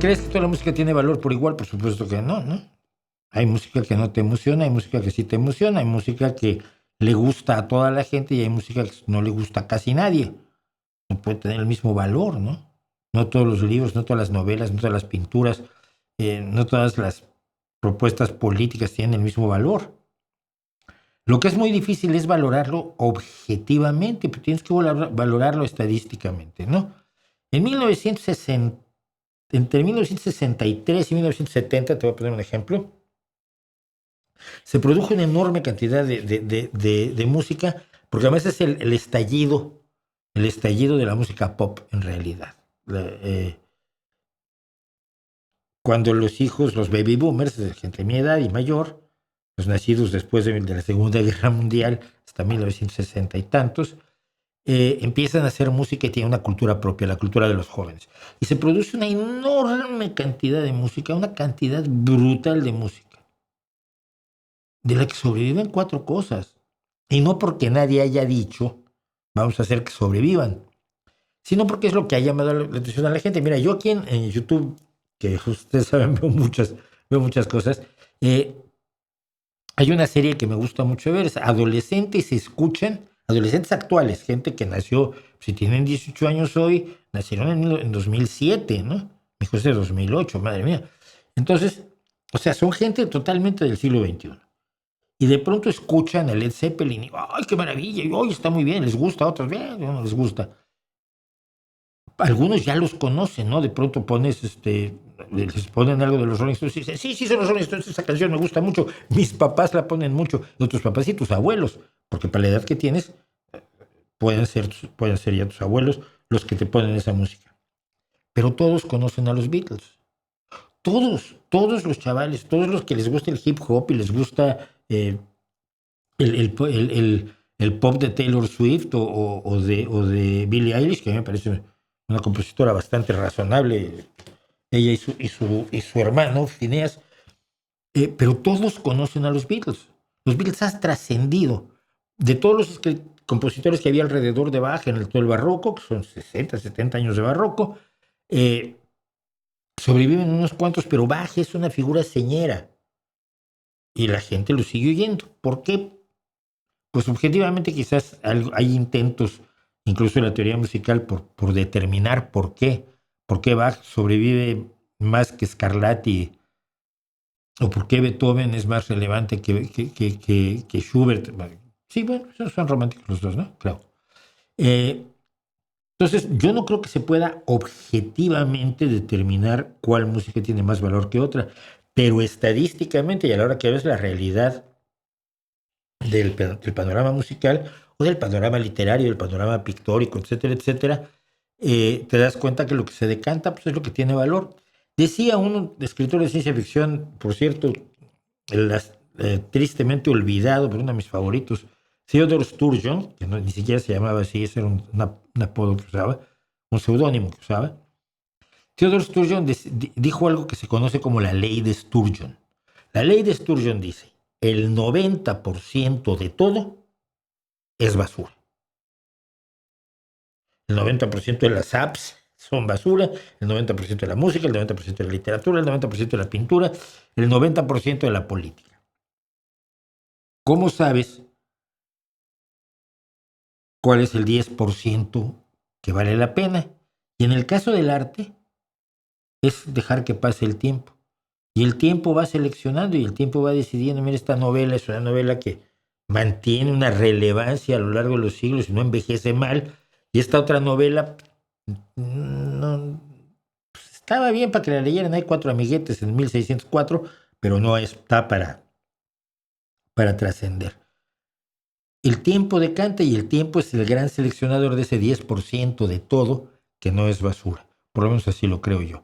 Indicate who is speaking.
Speaker 1: ¿crees que toda la música tiene valor por igual? Por supuesto que no, ¿no? Hay música que no te emociona, hay música que sí te emociona, hay música que le gusta a toda la gente y hay música que no le gusta a casi nadie. No puede tener el mismo valor, ¿no? No todos los libros, no todas las novelas, no todas las pinturas, no todas las propuestas políticas tienen el mismo valor. Lo que es muy difícil es valorarlo objetivamente, pero tienes que valorarlo estadísticamente, ¿no? En 1960, entre 1963 y 1970, te voy a poner un ejemplo, se produjo una enorme cantidad de música, porque además es el estallido de la música pop en realidad. Cuando los hijos, los baby boomers, de gente de mi edad y mayor, los nacidos después de la Segunda Guerra Mundial hasta 1960 y tantos, empiezan a hacer música y tienen una cultura propia, la cultura de los jóvenes. Y se produce una enorme cantidad de música, una cantidad brutal de música, de la que sobreviven 4 cosas. Y no porque nadie haya dicho, vamos a hacer que sobrevivan, sino porque es lo que ha llamado la atención a la gente. Mira, yo aquí en YouTube, que ustedes saben, veo muchas cosas, hay una serie que me gusta mucho ver, es adolescentes adolescentes actuales, gente que nació, si tienen 18 años hoy, nacieron en 2007, ¿no? Mi hijo es de 2008, madre mía. Entonces, o sea, son gente totalmente del siglo XXI. Y de pronto escuchan a Led Zeppelin y ¡ay, qué maravilla! Y hoy está muy bien, les gusta, a otros bien, no les gusta. Algunos ya los conocen, ¿no? De pronto les ponen algo de los Rolling Stones y dicen, sí, son los Rolling Stones, esa canción me gusta mucho, mis papás la ponen mucho, y tus papás y tus abuelos, porque para la edad que tienes, pueden ser ya tus abuelos los que te ponen esa música. Pero todos conocen a los Beatles. Todos los chavales, todos los que les gusta el hip hop y les gusta el pop de Taylor Swift o de Billie Eilish, que a mí me parece una compositora bastante razonable, ella y su hermano, Phineas, pero todos conocen a los Beatles. Los Beatles han trascendido de todos los compositores que había alrededor de Bach en todo el barroco, que son 60, 70 años de barroco, sobreviven unos cuantos, pero Bach es una figura señera y la gente lo sigue oyendo. ¿Por qué? Pues objetivamente quizás hay intentos, incluso en la teoría musical, por determinar por qué Bach sobrevive más que Scarlatti o por qué Beethoven es más relevante que Schubert. Sí, bueno, son románticos los dos, ¿no? Claro. Entonces, yo no creo que se pueda objetivamente determinar cuál música tiene más valor que otra, pero estadísticamente y a la hora que ves la realidad del panorama musical o del panorama literario, del panorama pictórico, etcétera, etcétera, te das cuenta que lo que se decanta pues, es lo que tiene valor. Decía un escritor de ciencia ficción, por cierto, tristemente olvidado, pero uno de mis favoritos, Theodore Sturgeon, que ni siquiera se llamaba así, ese era un apodo que usaba, un seudónimo que usaba. Theodore Sturgeon dijo algo que se conoce como la ley de Sturgeon. La ley de Sturgeon dice, el 90% de todo es basura. El 90% de las apps son basura, el 90% de la música, el 90% de la literatura, el 90% de la pintura, el 90% de la política. ¿Cómo sabes cuál es el 10% que vale la pena? Y en el caso del arte, es dejar que pase el tiempo. Y el tiempo va seleccionando y el tiempo va decidiendo, mira, esta novela es una novela que mantiene una relevancia a lo largo de los siglos y no envejece mal. Y esta otra novela no, pues estaba bien para que la leyeran. Hay 4 amiguetes en 1604, pero no está para trascender. El tiempo decanta y el tiempo es el gran seleccionador de ese 10% de todo que no es basura. Por lo menos así lo creo yo.